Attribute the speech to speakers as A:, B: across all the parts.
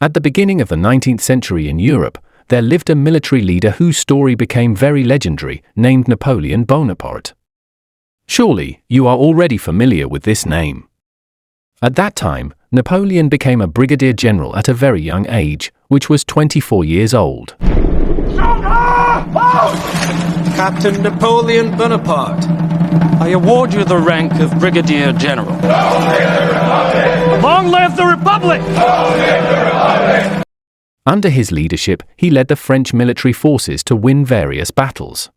A: At the beginning of the 19th century in Europe, there lived a military leader whose story became very legendary, named Napoleon Bonaparte. Surely, you are already familiar with this name. At that time, Napoleon became a brigadier general at a very young age, which was 24 years old.
B: Captain Napoleon Bonaparte, I award you the rank of Brigadier General.
C: Long live the Republic! Long live the Republic!
A: Under his leadership, he led the French military forces to win various battles.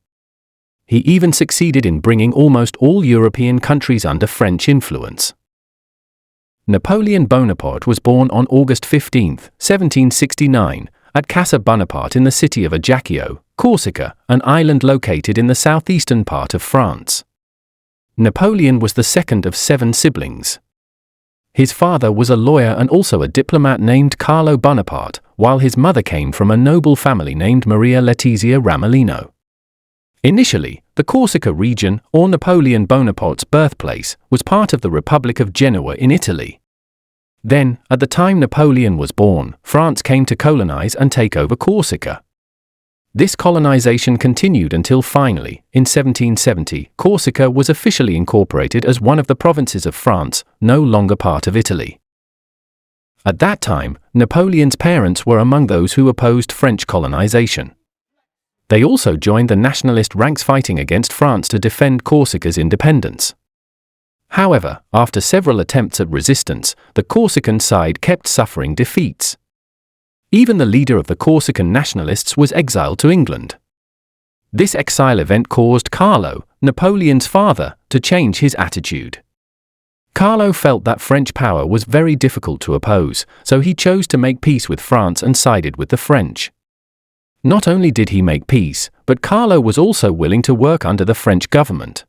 A: He even succeeded in bringing almost all European countries under French influence. Napoleon Bonaparte was born on August 15, 1769, at Casa Bonaparte in the city of Ajaccio, Corsica, an island located in the southeastern part of France. Napoleon was the second of 7 siblings. His father was a lawyer and also a diplomat named Carlo Bonaparte, while his mother came from a noble family named Maria Letizia Ramolino. Initially, the Corsica region, or Napoleon Bonaparte's birthplace, was part of the Republic of Genoa in Italy. Then, at the time Napoleon was born, France came to colonize and take over Corsica. This colonization continued until finally, in 1770, Corsica was officially incorporated as one of the provinces of France, no longer part of Italy. At that time, Napoleon's parents were among those who opposed French colonization. They also joined the nationalist ranks fighting against France to defend Corsica's independence. However, after several attempts at resistance, the Corsican side kept suffering defeats. Even the leader of the Corsican nationalists was exiled to England. This exile event caused Carlo, Napoleon's father, to change his attitude. Carlo felt that French power was very difficult to oppose, so he chose to make peace with France and sided with the French. Not only did he make peace, but Carlo was also willing to work under the French government.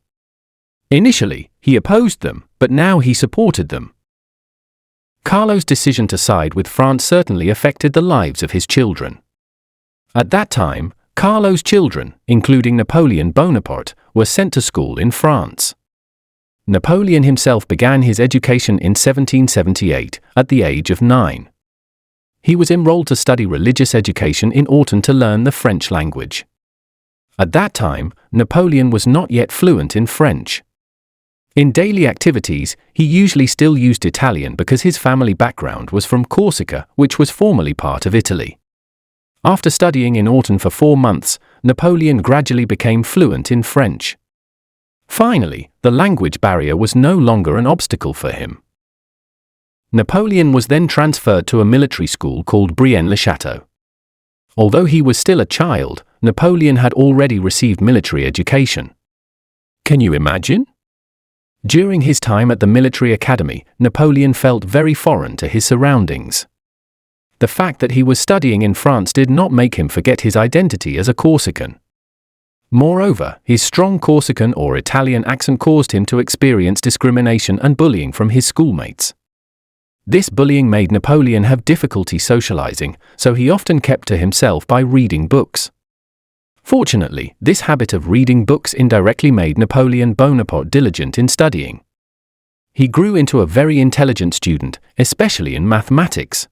A: Initially, he opposed them, but now he supported them. Carlo's decision to side with France certainly affected the lives of his children. At that time, Carlo's children, including Napoleon Bonaparte, were sent to school in France. Napoleon himself began his education in 1778, at the age of 9. He was enrolled to study religious education in Autun to learn the French language. At that time, Napoleon was not yet fluent in French. In daily activities, he usually still used Italian because his family background was from Corsica, which was formerly part of Italy. After studying in Autun for 4 months, Napoleon gradually became fluent in French. Finally, the language barrier was no longer an obstacle for him. Napoleon was then transferred to a military school called Brienne-le-Château. Although he was still a child, Napoleon had already received military education. Can you imagine? During his time at the military academy, Napoleon felt very foreign to his surroundings. The fact that he was studying in France did not make him forget his identity as a Corsican. Moreover, his strong Corsican or Italian accent caused him to experience discrimination and bullying from his schoolmates. This bullying made Napoleon have difficulty socializing, so he often kept to himself by reading books. Fortunately, this habit of reading books indirectly made Napoleon Bonaparte diligent in studying. He grew into a very intelligent student, especially in mathematics.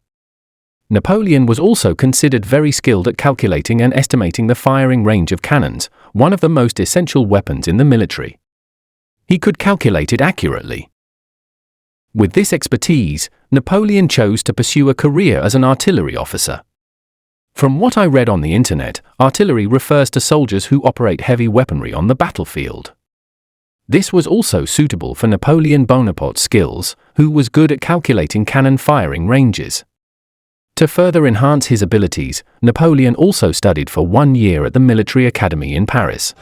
A: Napoleon was also considered very skilled at calculating and estimating the firing range of cannons, one of the most essential weapons in the military. He could calculate it accurately. With this expertise, Napoleon chose to pursue a career as an artillery officer. From what I read on the internet, artillery refers to soldiers who operate heavy weaponry on the battlefield. This was also suitable for Napoleon Bonaparte's skills, who was good at calculating cannon firing ranges. To further enhance his abilities, Napoleon also studied for 1 year at the military academy in Paris.